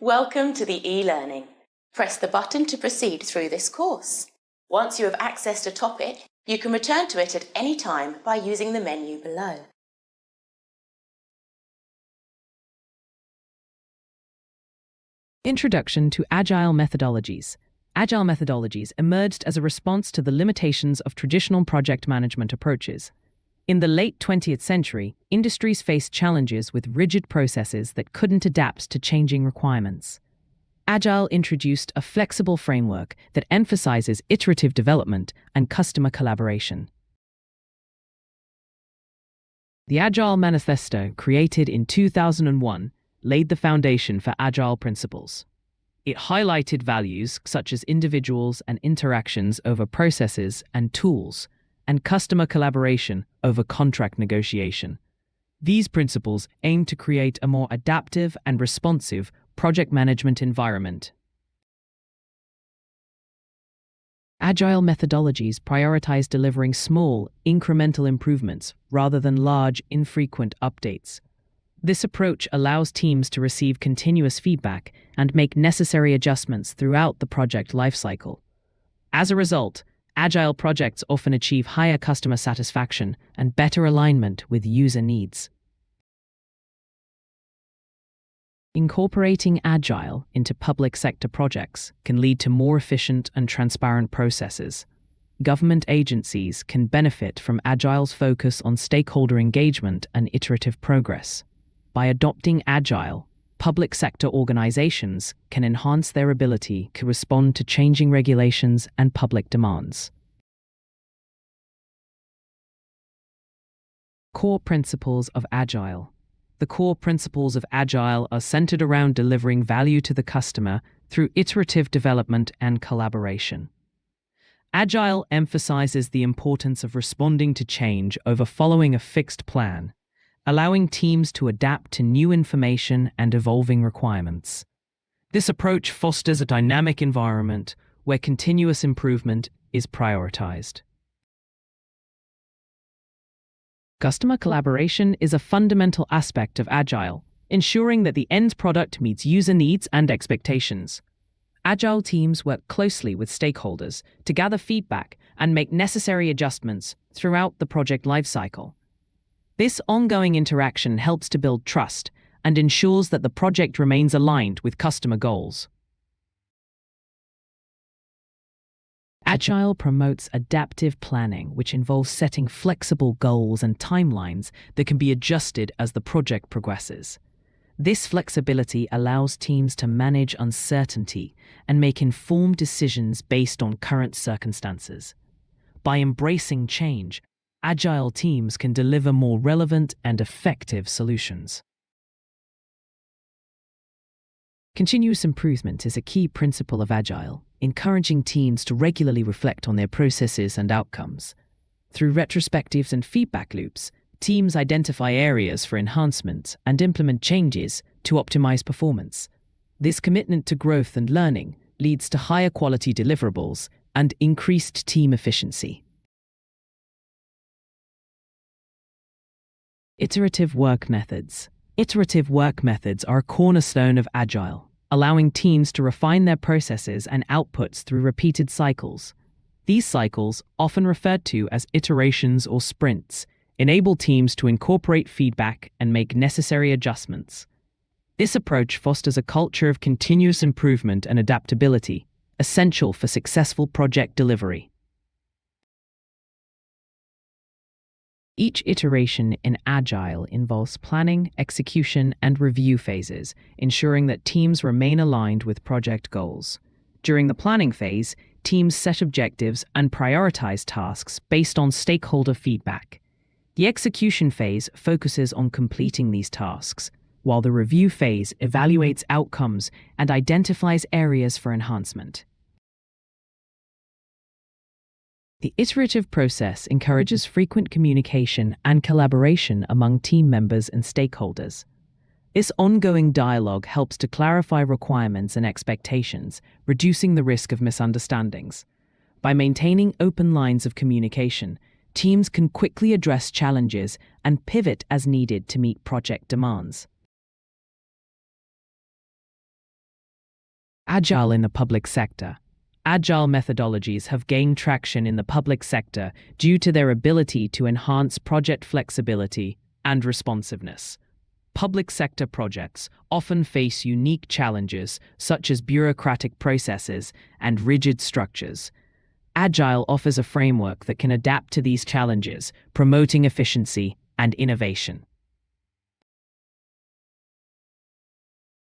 Welcome to the e-learning. Press the button to proceed through this course. Once you have accessed a topic, you can return to it at any time by using the menu below. Introduction to Agile methodologies. Agile methodologies emerged as a response to the limitations of traditional project management approaches. In the late 20th century, industries faced challenges with rigid processes that couldn't adapt to changing requirements. Agile introduced a flexible framework that emphasizes iterative development and customer collaboration. The Agile Manifesto, created in 2001, laid the foundation for Agile principles. It highlighted values such as individuals and interactions over processes and tools, and customer collaboration over contract negotiation. These principles aim to create a more adaptive and responsive project management environment. Agile methodologies prioritize delivering small, incremental improvements rather than large, infrequent updates. This approach allows teams to receive continuous feedback and make necessary adjustments throughout the project lifecycle. As a result, Agile projects often achieve higher customer satisfaction and better alignment with user needs. Incorporating Agile into public sector projects can lead to more efficient and transparent processes. Government agencies can benefit from Agile's focus on stakeholder engagement and iterative progress. By adopting Agile, public sector organizations can enhance their ability to respond to changing regulations and public demands. Core principles of Agile. The core principles of Agile are centered around delivering value to the customer through iterative development and collaboration. Agile emphasizes the importance of responding to change over following a fixed plan, allowing teams to adapt to new information and evolving requirements. This approach fosters a dynamic environment where continuous improvement is prioritized. Customer collaboration is a fundamental aspect of Agile, ensuring that the end product meets user needs and expectations. Agile teams work closely with stakeholders to gather feedback and make necessary adjustments throughout the project lifecycle. This ongoing interaction helps to build trust and ensures that the project remains aligned with customer goals. Agile promotes adaptive planning, which involves setting flexible goals and timelines that can be adjusted as the project progresses. This flexibility allows teams to manage uncertainty and make informed decisions based on current circumstances. By embracing change, Agile teams can deliver more relevant and effective solutions. Continuous improvement is a key principle of Agile, encouraging teams to regularly reflect on their processes and outcomes. Through retrospectives and feedback loops, teams identify areas for enhancement and implement changes to optimize performance. This commitment to growth and learning leads to higher quality deliverables and increased team efficiency. Iterative work methods. Iterative work methods are a cornerstone of Agile, allowing teams to refine their processes and outputs through repeated cycles. These cycles, often referred to as iterations or sprints, enable teams to incorporate feedback and make necessary adjustments. This approach fosters a culture of continuous improvement and adaptability, essential for successful project delivery. Each iteration in Agile involves planning, execution, and review phases, ensuring that teams remain aligned with project goals. During the planning phase, teams set objectives and prioritize tasks based on stakeholder feedback. The execution phase focuses on completing these tasks, while the review phase evaluates outcomes and identifies areas for enhancement. The iterative process encourages frequent communication and collaboration among team members and stakeholders. This ongoing dialogue helps to clarify requirements and expectations, reducing the risk of misunderstandings. By maintaining open lines of communication, teams can quickly address challenges and pivot as needed to meet project demands. Agile in the public sector. Agile methodologies have gained traction in the public sector due to their ability to enhance project flexibility and responsiveness. Public sector projects often face unique challenges such as bureaucratic processes and rigid structures. Agile offers a framework that can adapt to these challenges, promoting efficiency and innovation.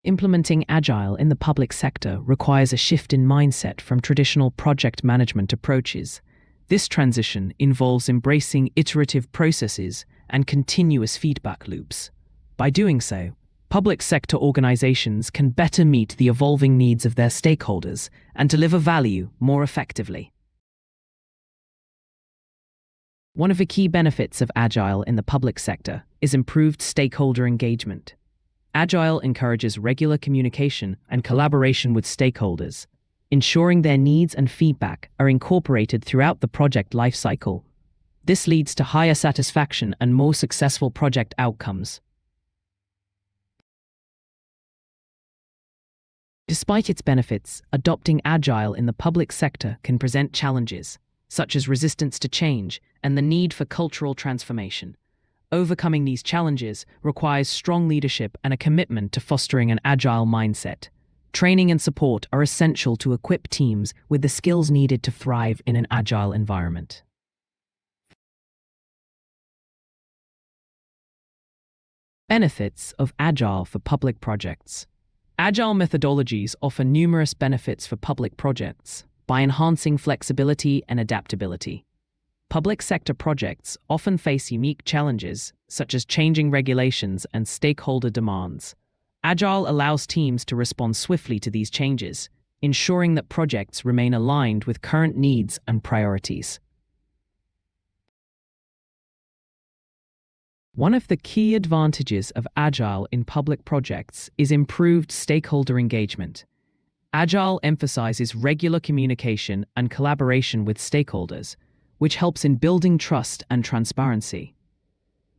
Implementing Agile in the public sector requires a shift in mindset from traditional project management approaches. This transition involves embracing iterative processes and continuous feedback loops. By doing so, public sector organizations can better meet the evolving needs of their stakeholders and deliver value more effectively. One of the key benefits of Agile in the public sector is improved stakeholder engagement. Agile encourages regular communication and collaboration with stakeholders, ensuring their needs and feedback are incorporated throughout the project lifecycle. This leads to higher satisfaction and more successful project outcomes. Despite its benefits, adopting Agile in the public sector can present challenges, such as resistance to change and the need for cultural transformation. Overcoming these challenges requires strong leadership and a commitment to fostering an agile mindset. Training and support are essential to equip teams with the skills needed to thrive in an agile environment. Benefits of Agile for public projects. Agile methodologies offer numerous benefits for public projects by enhancing flexibility and adaptability. Public sector projects often face unique challenges, such as changing regulations and stakeholder demands. Agile allows teams to respond swiftly to these changes, ensuring that projects remain aligned with current needs and priorities. One of the key advantages of Agile in public projects is improved stakeholder engagement. Agile emphasizes regular communication and collaboration with stakeholders, which helps in building trust and transparency.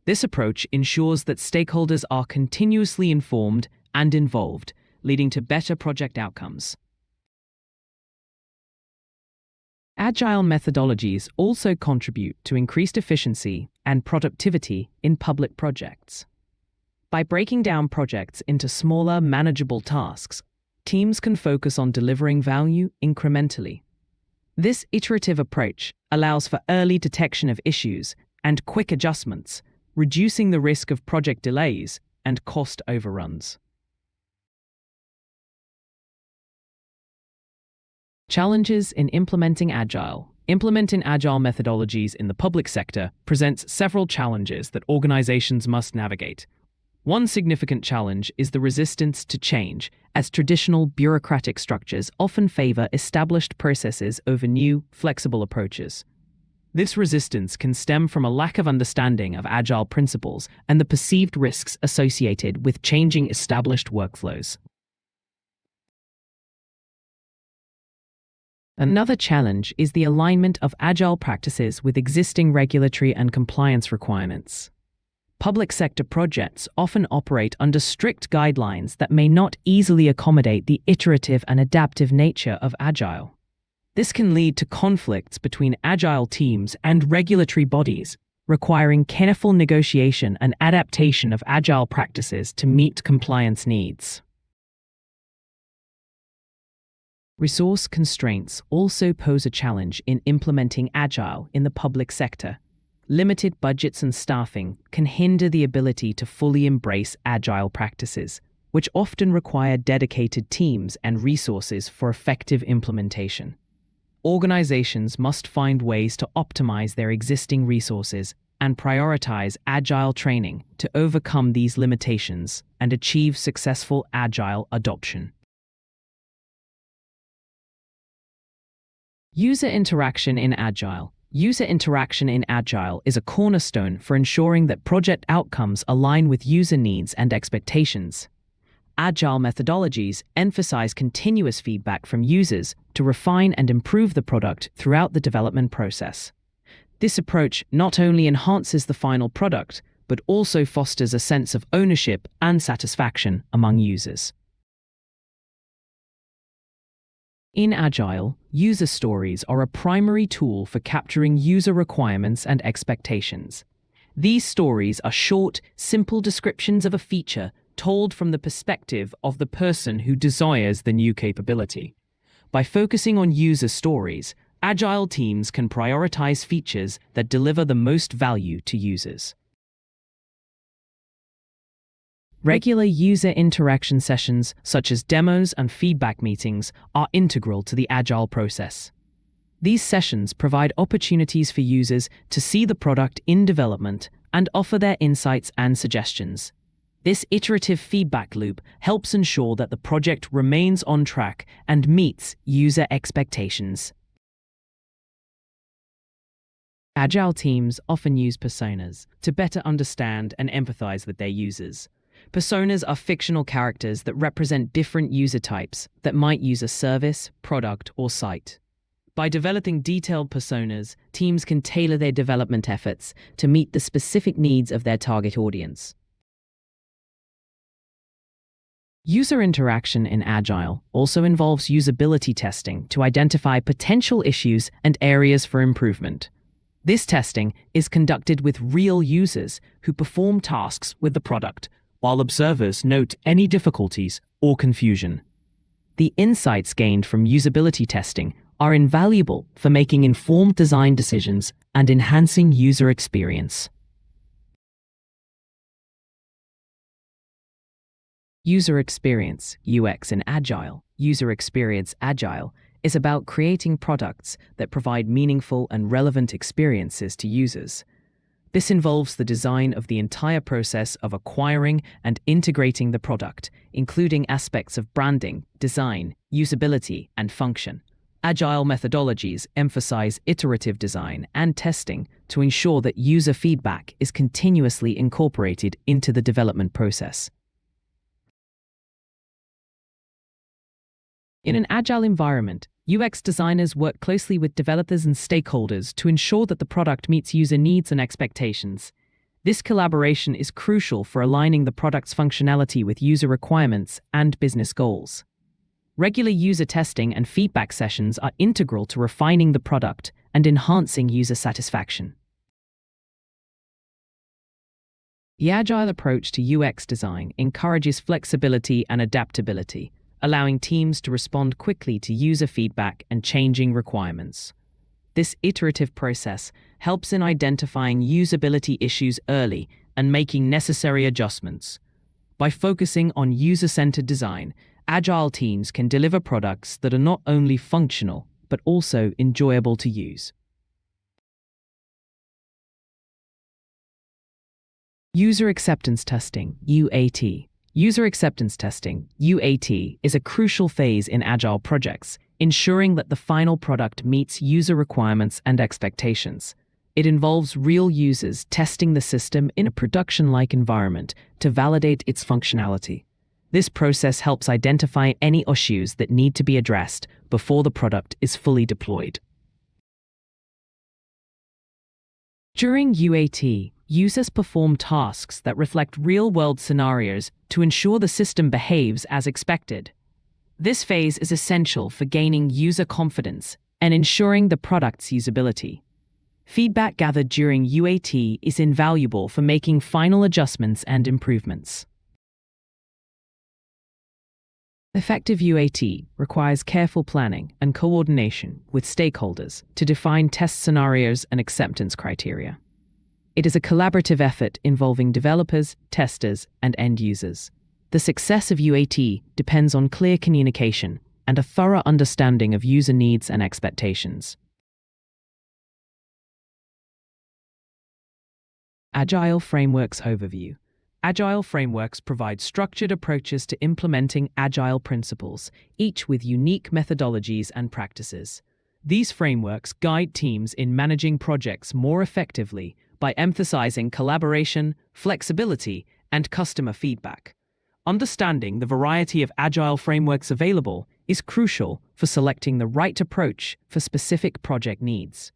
This approach ensures that stakeholders are continuously informed and involved, leading to better project outcomes. Agile methodologies also contribute to increased efficiency and productivity in public projects. By breaking down projects into smaller, manageable tasks, teams can focus on delivering value incrementally. This iterative approach allows for early detection of issues and quick adjustments, reducing the risk of project delays and cost overruns. Challenges in implementing Agile. Implementing Agile methodologies in the public sector presents several challenges that organizations must navigate. One significant challenge is the resistance to change, as traditional bureaucratic structures often favor established processes over new, flexible approaches. This resistance can stem from a lack of understanding of Agile principles and the perceived risks associated with changing established workflows. Another challenge is the alignment of Agile practices with existing regulatory and compliance requirements. Public sector projects often operate under strict guidelines that may not easily accommodate the iterative and adaptive nature of Agile. This can lead to conflicts between Agile teams and regulatory bodies, requiring careful negotiation and adaptation of Agile practices to meet compliance needs. Resource constraints also pose a challenge in implementing Agile in the public sector. Limited budgets and staffing can hinder the ability to fully embrace Agile practices, which often require dedicated teams and resources for effective implementation. Organizations must find ways to optimize their existing resources and prioritize Agile training to overcome these limitations and achieve successful Agile adoption. User interaction in Agile. User interaction in Agile is a cornerstone for ensuring that project outcomes align with user needs and expectations. Agile methodologies emphasize continuous feedback from users to refine and improve the product throughout the development process. This approach not only enhances the final product, but also fosters a sense of ownership and satisfaction among users. In Agile, user stories are a primary tool for capturing user requirements and expectations. These stories are short, simple descriptions of a feature told from the perspective of the person who desires the new capability. By focusing on user stories, Agile teams can prioritize features that deliver the most value to users. Regular user interaction sessions, such as demos and feedback meetings, are integral to the Agile process. These sessions provide opportunities for users to see the product in development and offer their insights and suggestions. This iterative feedback loop helps ensure that the project remains on track and meets user expectations. Agile teams often use personas to better understand and empathize with their users. Personas are fictional characters that represent different user types that might use a service, product, or site. By developing detailed personas, teams can tailor their development efforts to meet the specific needs of their target audience. User interaction in Agile also involves usability testing to identify potential issues and areas for improvement. This testing is conducted with real users who perform tasks with the product, while observers note any difficulties or confusion. The insights gained from usability testing are invaluable for making informed design decisions and enhancing user experience. User experience, UX in Agile. User experience Agile is about creating products that provide meaningful and relevant experiences to users. This involves the design of the entire process of acquiring and integrating the product, including aspects of branding, design, usability, and function. Agile methodologies emphasize iterative design and testing to ensure that user feedback is continuously incorporated into the development process. In an Agile environment, UX designers work closely with developers and stakeholders to ensure that the product meets user needs and expectations. This collaboration is crucial for aligning the product's functionality with user requirements and business goals. Regular user testing and feedback sessions are integral to refining the product and enhancing user satisfaction. The Agile approach to UX design encourages flexibility and adaptability, allowing teams to respond quickly to user feedback and changing requirements. This iterative process helps in identifying usability issues early and making necessary adjustments. By focusing on user-centered design, Agile teams can deliver products that are not only functional, but also enjoyable to use. User acceptance testing, UAT. User acceptance testing, UAT, is a crucial phase in Agile projects, ensuring that the final product meets user requirements and expectations. It involves real users testing the system in a production-like environment to validate its functionality. This process helps identify any issues that need to be addressed before the product is fully deployed. During UAT, users perform tasks that reflect real-world scenarios to ensure the system behaves as expected. This phase is essential for gaining user confidence and ensuring the product's usability. Feedback gathered during UAT is invaluable for making final adjustments and improvements. Effective UAT requires careful planning and coordination with stakeholders to define test scenarios and acceptance criteria. It is a collaborative effort involving developers, testers, and end users. The success of UAT depends on clear communication and a thorough understanding of user needs and expectations. Agile Frameworks Overview. Agile frameworks provide structured approaches to implementing Agile principles, each with unique methodologies and practices. These frameworks guide teams in managing projects more effectively by emphasizing collaboration, flexibility, and customer feedback. Understanding the variety of Agile frameworks available is crucial for selecting the right approach for specific project needs.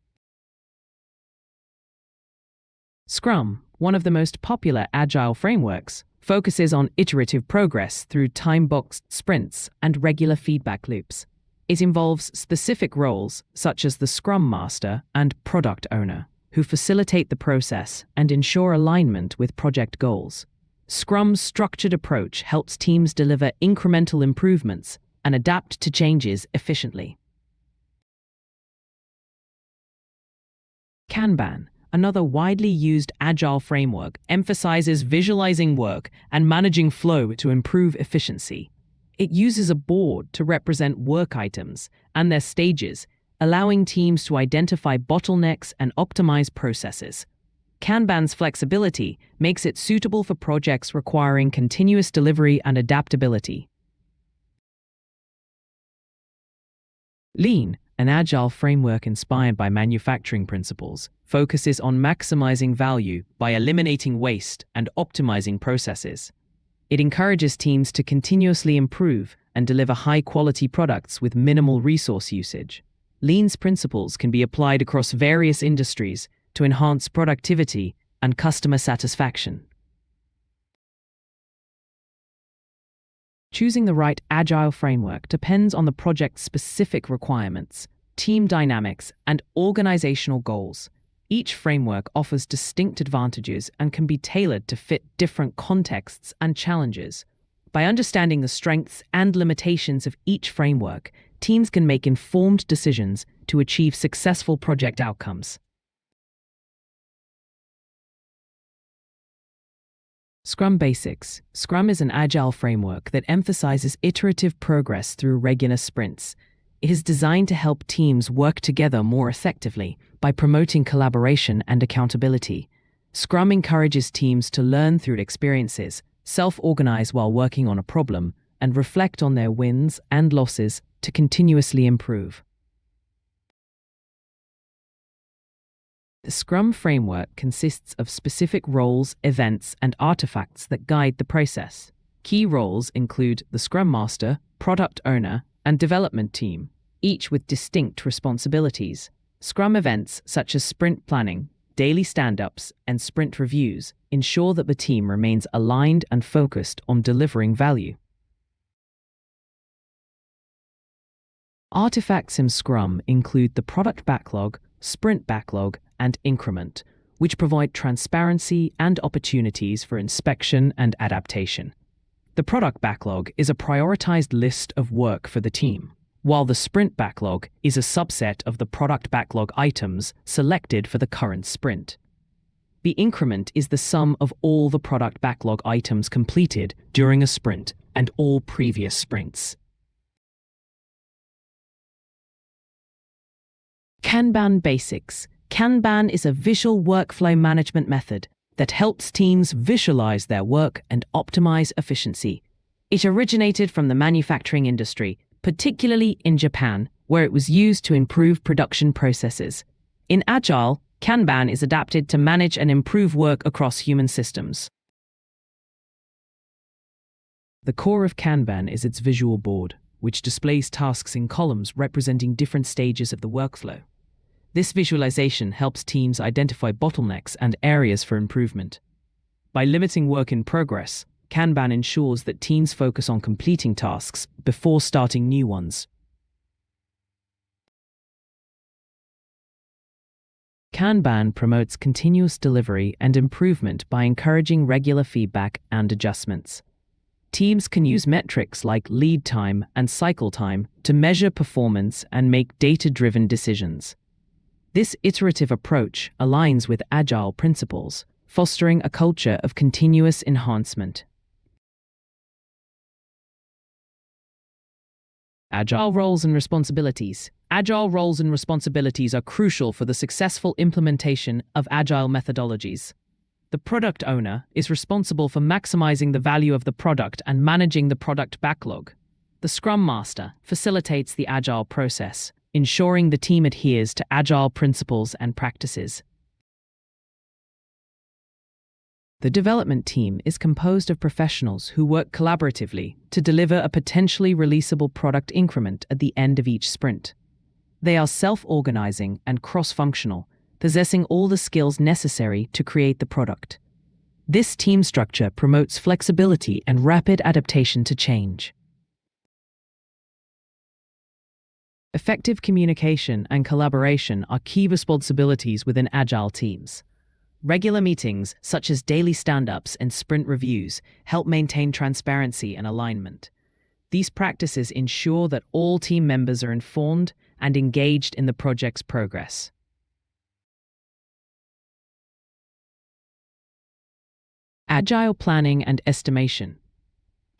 Scrum, one of the most popular Agile frameworks, focuses on iterative progress through time-boxed sprints and regular feedback loops. It involves specific roles, such as the Scrum Master and Product Owner, who facilitate the process and ensure alignment with project goals. Scrum's structured approach helps teams deliver incremental improvements and adapt to changes efficiently. Kanban, another widely used Agile framework, emphasizes visualizing work and managing flow to improve efficiency. It uses a board to represent work items and their stages, allowing teams to identify bottlenecks and optimize processes. Kanban's flexibility makes it suitable for projects requiring continuous delivery and adaptability. Lean, an Agile framework inspired by manufacturing principles, focuses on maximizing value by eliminating waste and optimizing processes. It encourages teams to continuously improve and deliver high-quality products with minimal resource usage. Lean's principles can be applied across various industries to enhance productivity and customer satisfaction. Choosing the right Agile framework depends on the project's specific requirements, team dynamics, and organizational goals. Each framework offers distinct advantages and can be tailored to fit different contexts and challenges. By understanding the strengths and limitations of each framework, teams can make informed decisions to achieve successful project outcomes. Scrum Basics. Scrum is an Agile framework that emphasizes iterative progress through regular sprints. It is designed to help teams work together more effectively by promoting collaboration and accountability. Scrum encourages teams to learn through experiences, self-organize while working on a problem, and reflect on their wins and losses to continuously improve. The Scrum framework consists of specific roles, events, and artifacts that guide the process. Key roles include the Scrum Master, Product Owner, and Development Team, each with distinct responsibilities. Scrum events such as sprint planning, daily stand-ups, and sprint reviews ensure that the team remains aligned and focused on delivering value. Artifacts in Scrum include the product backlog, sprint backlog, and increment, which provide transparency and opportunities for inspection and adaptation. The product backlog is a prioritized list of work for the team, while the sprint backlog is a subset of the product backlog items selected for the current sprint. The increment is the sum of all the product backlog items completed during a sprint and all previous sprints. Kanban Basics. Kanban is a visual workflow management method that helps teams visualize their work and optimize efficiency. It originated from the manufacturing industry, particularly in Japan, where it was used to improve production processes. In Agile, Kanban is adapted to manage and improve work across human systems. The core of Kanban is its visual board, which displays tasks in columns representing different stages of the workflow. This visualization helps teams identify bottlenecks and areas for improvement. By limiting work in progress, Kanban ensures that teams focus on completing tasks before starting new ones. Kanban promotes continuous delivery and improvement by encouraging regular feedback and adjustments. Teams can use metrics like lead time and cycle time to measure performance and make data-driven decisions. This iterative approach aligns with Agile principles, fostering a culture of continuous enhancement. Agile roles and responsibilities. Agile roles and responsibilities are crucial for the successful implementation of Agile methodologies. The product owner is responsible for maximizing the value of the product and managing the product backlog. The Scrum Master facilitates the Agile process, ensuring the team adheres to Agile principles and practices. The development team is composed of professionals who work collaboratively to deliver a potentially releasable product increment at the end of each sprint. They are self-organizing and cross-functional, possessing all the skills necessary to create the product. This team structure promotes flexibility and rapid adaptation to change. Effective communication and collaboration are key responsibilities within Agile teams. Regular meetings, such as daily stand-ups and sprint reviews, help maintain transparency and alignment. These practices ensure that all team members are informed and engaged in the project's progress. Agile planning and estimation.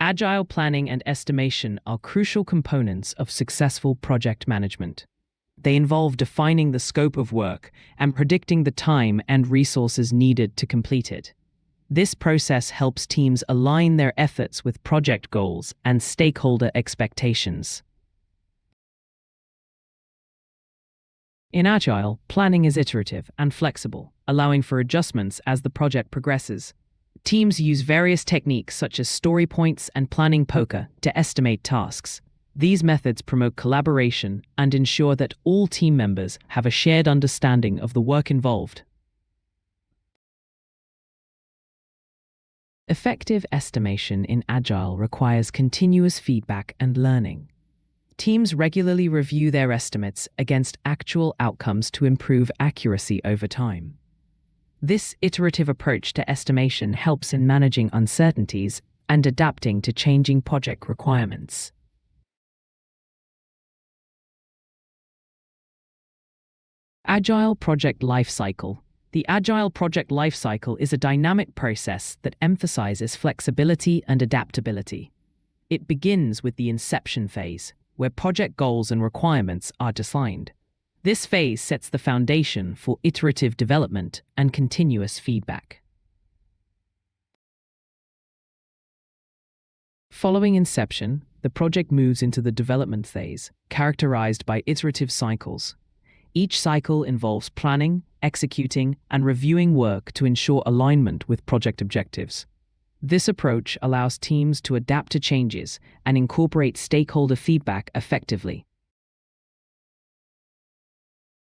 Agile planning and estimation are crucial components of successful project management. They involve defining the scope of work and predicting the time and resources needed to complete it. This process helps teams align their efforts with project goals and stakeholder expectations. In Agile, planning is iterative and flexible, allowing for adjustments as the project progresses. Teams use various techniques such as story points and planning poker to estimate tasks. These methods promote collaboration and ensure that all team members have a shared understanding of the work involved. Effective estimation in Agile requires continuous feedback and learning. Teams regularly review their estimates against actual outcomes to improve accuracy over time. This iterative approach to estimation helps in managing uncertainties and adapting to changing project requirements. Agile Project Lifecycle. The Agile project lifecycle is a dynamic process that emphasizes flexibility and adaptability. It begins with the inception phase, where project goals and requirements are defined. This phase sets the foundation for iterative development and continuous feedback. Following inception, the project moves into the development phase, characterized by iterative cycles. Each cycle involves planning, executing, and reviewing work to ensure alignment with project objectives. This approach allows teams to adapt to changes and incorporate stakeholder feedback effectively.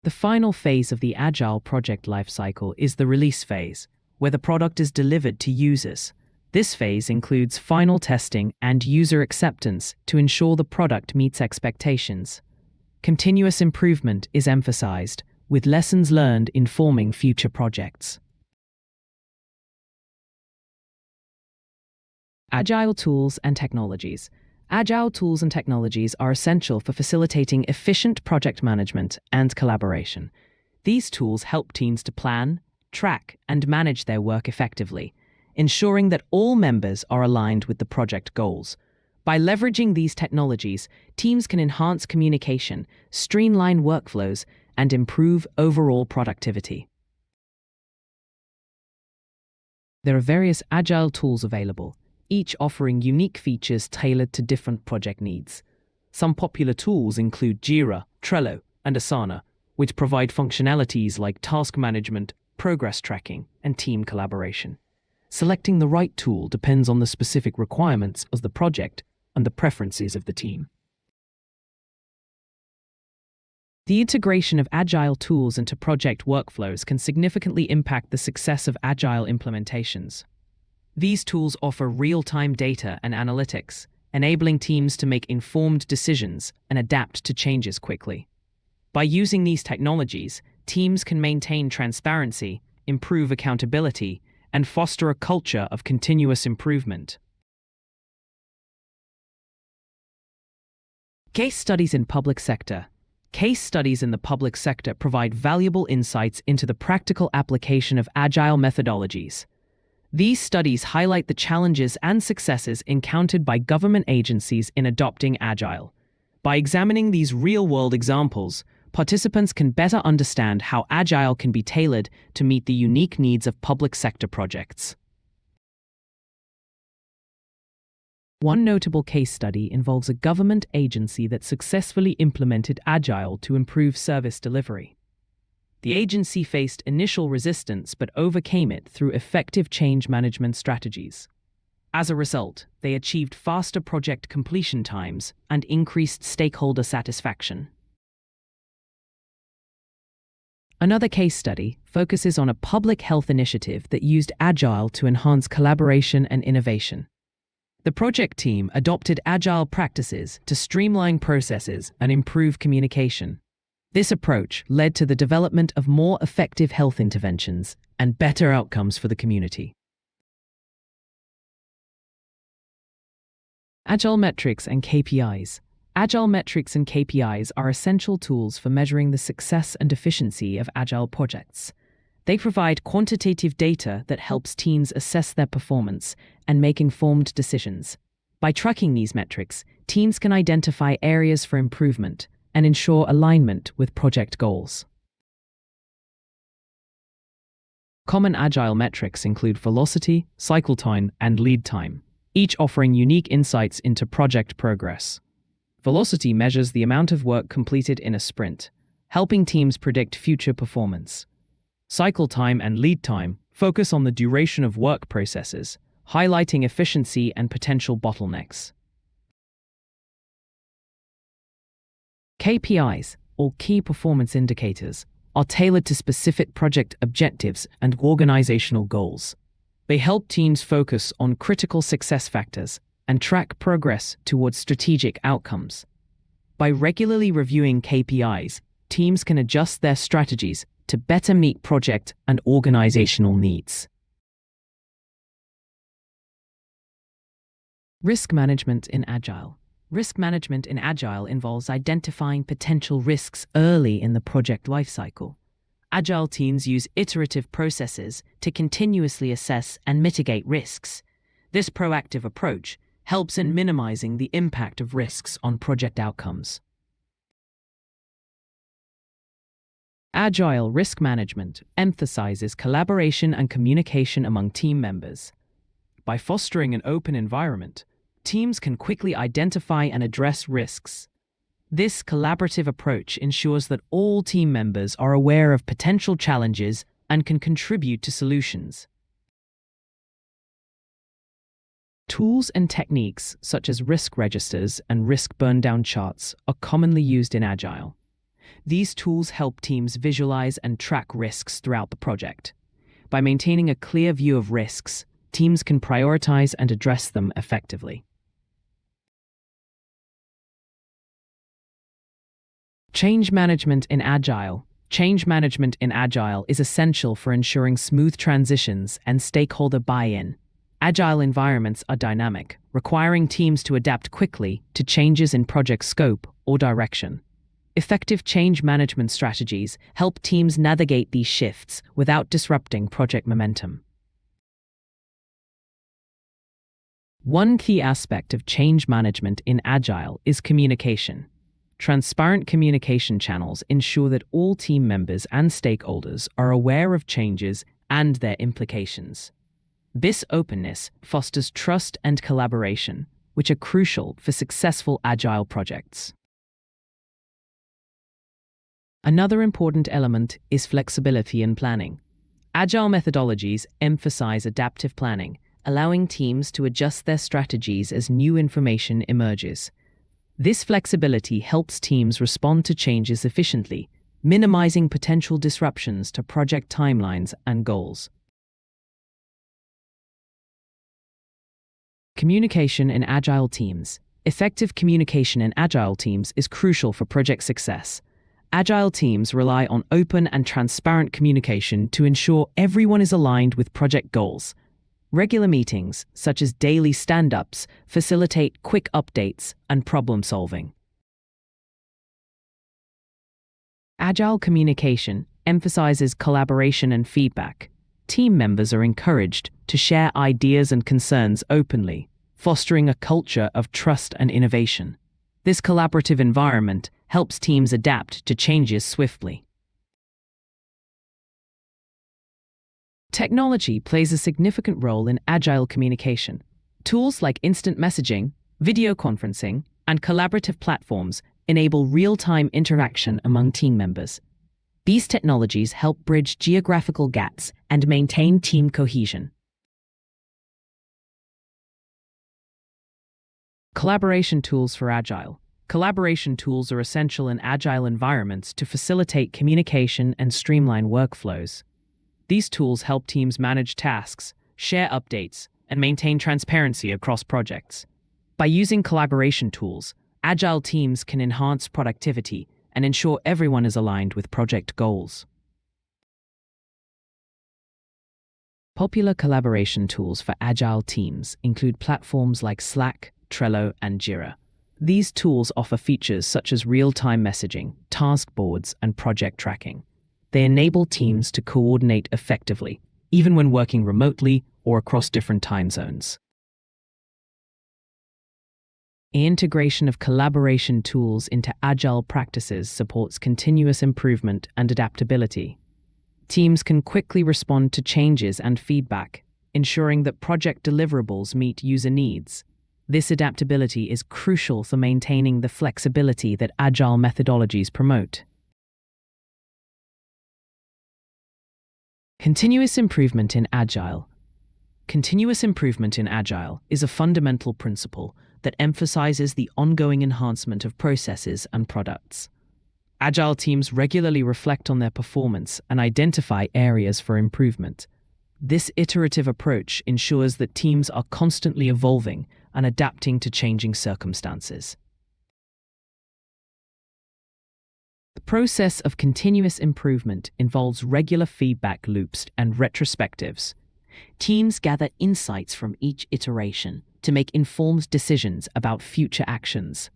The final phase of the Agile project lifecycle is the release phase, where the product is delivered to users. This phase includes final testing and user acceptance to ensure the product meets expectations. Continuous improvement is emphasized, with lessons learned informing future projects. Agile tools and technologies. Agile tools and technologies are essential for facilitating efficient project management and collaboration. These tools help teams to plan, track, and manage their work effectively, ensuring that all members are aligned with the project goals. By leveraging these technologies, teams can enhance communication, streamline workflows, and improve overall productivity. There are various Agile tools available, each offering unique features tailored to different project needs. Some popular tools include Jira, Trello, and Asana, which provide functionalities like task management, progress tracking, and team collaboration. Selecting the right tool depends on the specific requirements of the project and the preferences of the team. The integration of Agile tools into project workflows can significantly impact the success of Agile implementations. These tools offer real-time data and analytics, enabling teams to make informed decisions and adapt to changes quickly. By using these technologies, teams can maintain transparency, improve accountability, and foster a culture of continuous improvement. Case studies in public sector. Case studies in the public sector provide valuable insights into the practical application of Agile methodologies. These studies highlight the challenges and successes encountered by government agencies in adopting Agile. By examining these real-world examples, participants can better understand how Agile can be tailored to meet the unique needs of public sector projects. One notable case study involves a government agency that successfully implemented Agile to improve service delivery. The agency faced initial resistance but overcame it through effective change management strategies. As a result, they achieved faster project completion times and increased stakeholder satisfaction. Another case study focuses on a public health initiative that used Agile to enhance collaboration and innovation. The project team adopted Agile practices to streamline processes and improve communication. This approach led to the development of more effective health interventions and better outcomes for the community. Agile metrics and KPIs. Agile metrics and KPIs are essential tools for measuring the success and efficiency of Agile projects. They provide quantitative data that helps teams assess their performance and make informed decisions. By tracking these metrics, teams can identify areas for improvement and ensure alignment with project goals. Common Agile metrics include velocity, cycle time, and lead time, each offering unique insights into project progress. Velocity measures the amount of work completed in a sprint, helping teams predict future performance. Cycle time and lead time focus on the duration of work processes, highlighting efficiency and potential bottlenecks. KPIs, or key performance indicators, are tailored to specific project objectives and organizational goals. They help teams focus on critical success factors and track progress towards strategic outcomes. By regularly reviewing KPIs, teams can adjust their strategies to better meet project and organizational needs. Risk management in Agile. Risk management in Agile involves identifying potential risks early in the project lifecycle. Agile teams use iterative processes to continuously assess and mitigate risks. This proactive approach helps in minimizing the impact of risks on project outcomes. Agile risk management emphasizes collaboration and communication among team members. By fostering an open environment, teams can quickly identify and address risks. This collaborative approach ensures that all team members are aware of potential challenges and can contribute to solutions. Tools and techniques such as risk registers and risk burn-down charts are commonly used in Agile. These tools help teams visualize and track risks throughout the project. By maintaining a clear view of risks, teams can prioritize and address them effectively. Change management in Agile. Change management in Agile is essential for ensuring smooth transitions and stakeholder buy-in. Agile environments are dynamic, requiring teams to adapt quickly to changes in project scope or direction. Effective change management strategies help teams navigate these shifts without disrupting project momentum. One key aspect of change management in Agile is communication. Transparent communication channels ensure that all team members and stakeholders are aware of changes and their implications. This openness fosters trust and collaboration, which are crucial for successful Agile projects. Another important element is flexibility in planning. Agile methodologies emphasize adaptive planning, allowing teams to adjust their strategies as new information emerges. This flexibility helps teams respond to changes efficiently, minimizing potential disruptions to project timelines and goals. Communication in Agile teams. Effective communication in Agile teams is crucial for project success. Agile teams rely on open and transparent communication to ensure everyone is aligned with project goals. Regular meetings, such as daily stand-ups, facilitate quick updates and problem-solving. Agile communication emphasizes collaboration and feedback. Team members are encouraged to share ideas and concerns openly, fostering a culture of trust and innovation. This collaborative environment helps teams adapt to changes swiftly. Technology plays a significant role in Agile communication. Tools like instant messaging, video conferencing, and collaborative platforms enable real-time interaction among team members. These technologies help bridge geographical gaps and maintain team cohesion. Collaboration tools for Agile. Collaboration tools are essential in Agile environments to facilitate communication and streamline workflows. These tools help teams manage tasks, share updates, and maintain transparency across projects. By using collaboration tools, Agile teams can enhance productivity and ensure everyone is aligned with project goals. Popular collaboration tools for Agile teams include platforms like Slack, Trello, and Jira. These tools offer features such as real-time messaging, task boards, and project tracking. They enable teams to coordinate effectively, even when working remotely or across different time zones. Integration of collaboration tools into Agile practices supports continuous improvement and adaptability. Teams can quickly respond to changes and feedback, ensuring that project deliverables meet user needs. This adaptability is crucial for maintaining the flexibility that Agile methodologies promote. Continuous improvement in Agile. Continuous improvement in Agile is a fundamental principle that emphasizes the ongoing enhancement of processes and products. Agile teams regularly reflect on their performance and identify areas for improvement. This iterative approach ensures that teams are constantly evolving and adapting to changing circumstances. The process of continuous improvement involves regular feedback loops and retrospectives. Teams gather insights from each iteration to make informed decisions about future actions.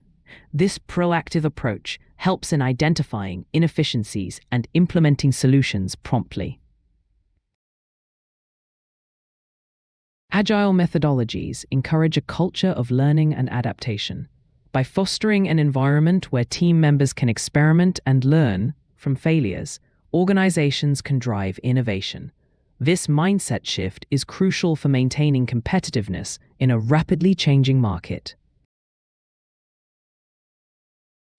This proactive approach helps in identifying inefficiencies and implementing solutions promptly. Agile methodologies encourage a culture of learning and adaptation. By fostering an environment where team members can experiment and learn from failures, organizations can drive innovation. This mindset shift is crucial for maintaining competitiveness in a rapidly changing market.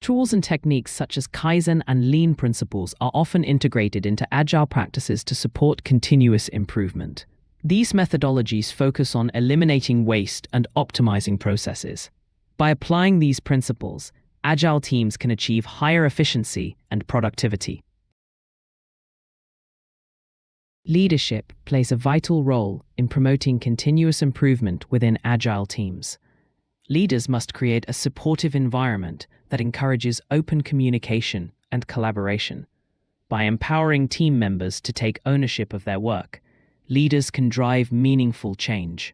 Tools and techniques such as Kaizen and Lean principles are often integrated into Agile practices to support continuous improvement. These methodologies focus on eliminating waste and optimizing processes. By applying these principles, Agile teams can achieve higher efficiency and productivity. Leadership plays a vital role in promoting continuous improvement within Agile teams. Leaders must create a supportive environment that encourages open communication and collaboration. By empowering team members to take ownership of their work, leaders can drive meaningful change.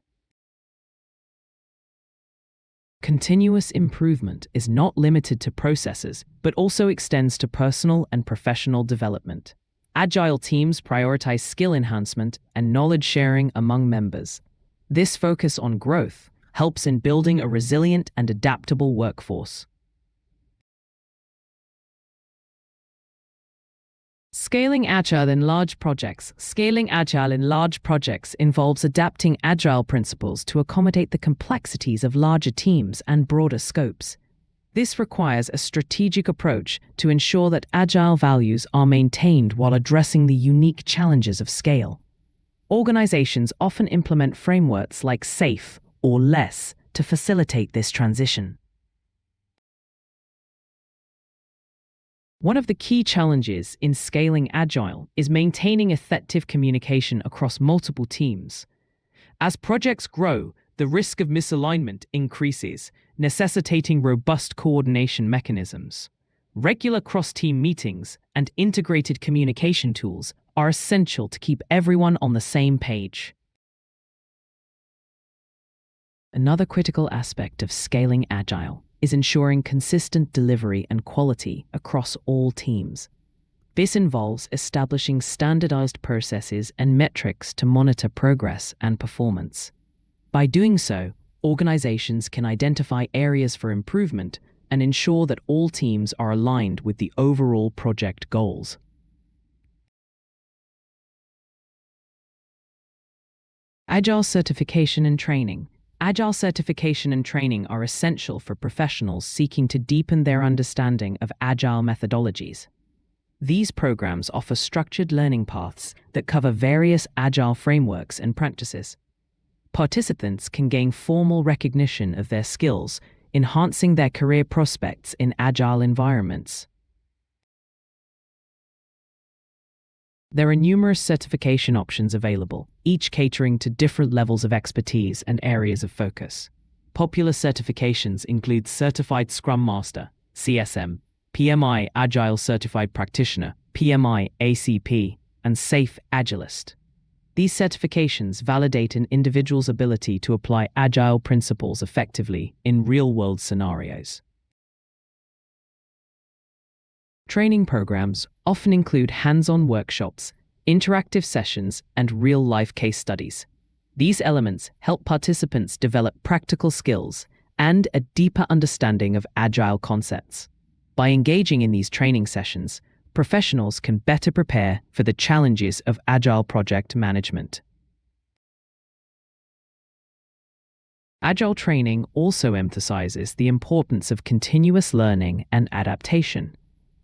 Continuous improvement is not limited to processes, but also extends to personal and professional development. Agile teams prioritize skill enhancement and knowledge sharing among members. This focus on growth helps in building a resilient and adaptable workforce. Scaling Agile in large projects. Scaling Agile in large projects involves adapting Agile principles to accommodate the complexities of larger teams and broader scopes. This requires a strategic approach to ensure that Agile values are maintained while addressing the unique challenges of scale. Organizations often implement frameworks like SAFe or LESS to facilitate this transition. One of the key challenges in scaling Agile is maintaining effective communication across multiple teams. As projects grow, the risk of misalignment increases, necessitating robust coordination mechanisms. Regular cross-team meetings and integrated communication tools are essential to keep everyone on the same page. Another critical aspect of scaling Agile is ensuring consistent delivery and quality across all teams. This involves establishing standardized processes and metrics to monitor progress and performance. By doing so, organizations can identify areas for improvement and ensure that all teams are aligned with the overall project goals. Agile certification and training. Agile certification and training are essential for professionals seeking to deepen their understanding of Agile methodologies. These programs offer structured learning paths that cover various Agile frameworks and practices. Participants can gain formal recognition of their skills, enhancing their career prospects in Agile environments. There are numerous certification options available, each catering to different levels of expertise and areas of focus. Popular certifications include Certified Scrum Master, CSM, PMI Agile Certified Practitioner, PMI ACP, and Safe Agilist. These certifications validate an individual's ability to apply Agile principles effectively in real-world scenarios. Training programs often include hands-on workshops, interactive sessions, and real-life case studies. These elements help participants develop practical skills and a deeper understanding of Agile concepts. By engaging in these training sessions, professionals can better prepare for the challenges of Agile project management. Agile training also emphasizes the importance of continuous learning and adaptation.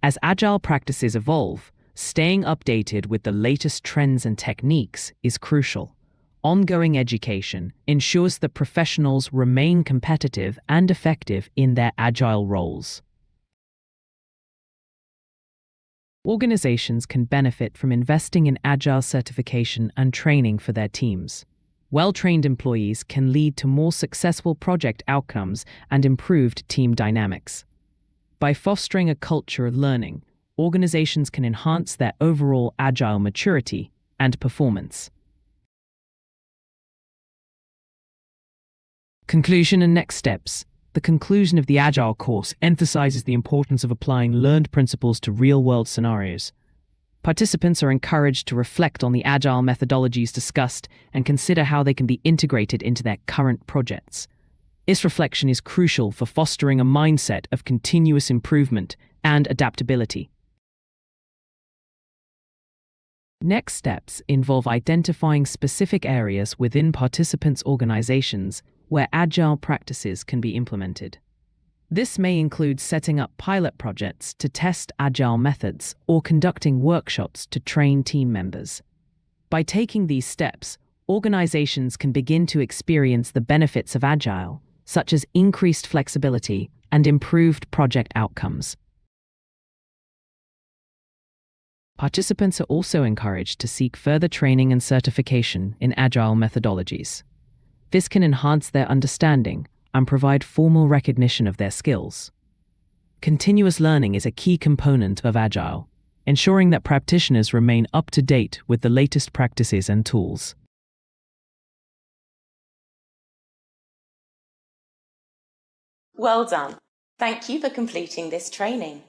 As Agile practices evolve, staying updated with the latest trends and techniques is crucial. Ongoing education ensures that professionals remain competitive and effective in their Agile roles. Organizations can benefit from investing in Agile certification and training for their teams. Well-trained employees can lead to more successful project outcomes and improved team dynamics. By fostering a culture of learning, organizations can enhance their overall Agile maturity and performance. Conclusion and next steps. The conclusion of the Agile course emphasizes the importance of applying learned principles to real-world scenarios. Participants are encouraged to reflect on the Agile methodologies discussed and consider how they can be integrated into their current projects. This reflection is crucial for fostering a mindset of continuous improvement and adaptability. Next steps involve identifying specific areas within participants' organizations where Agile practices can be implemented. This may include setting up pilot projects to test Agile methods or conducting workshops to train team members. By taking these steps, organizations can begin to experience the benefits of Agile, such as increased flexibility and improved project outcomes. Participants are also encouraged to seek further training and certification in Agile methodologies. This can enhance their understanding and provide formal recognition of their skills. Continuous learning is a key component of Agile, ensuring that practitioners remain up to date with the latest practices and tools. Well done. Thank you for completing this training.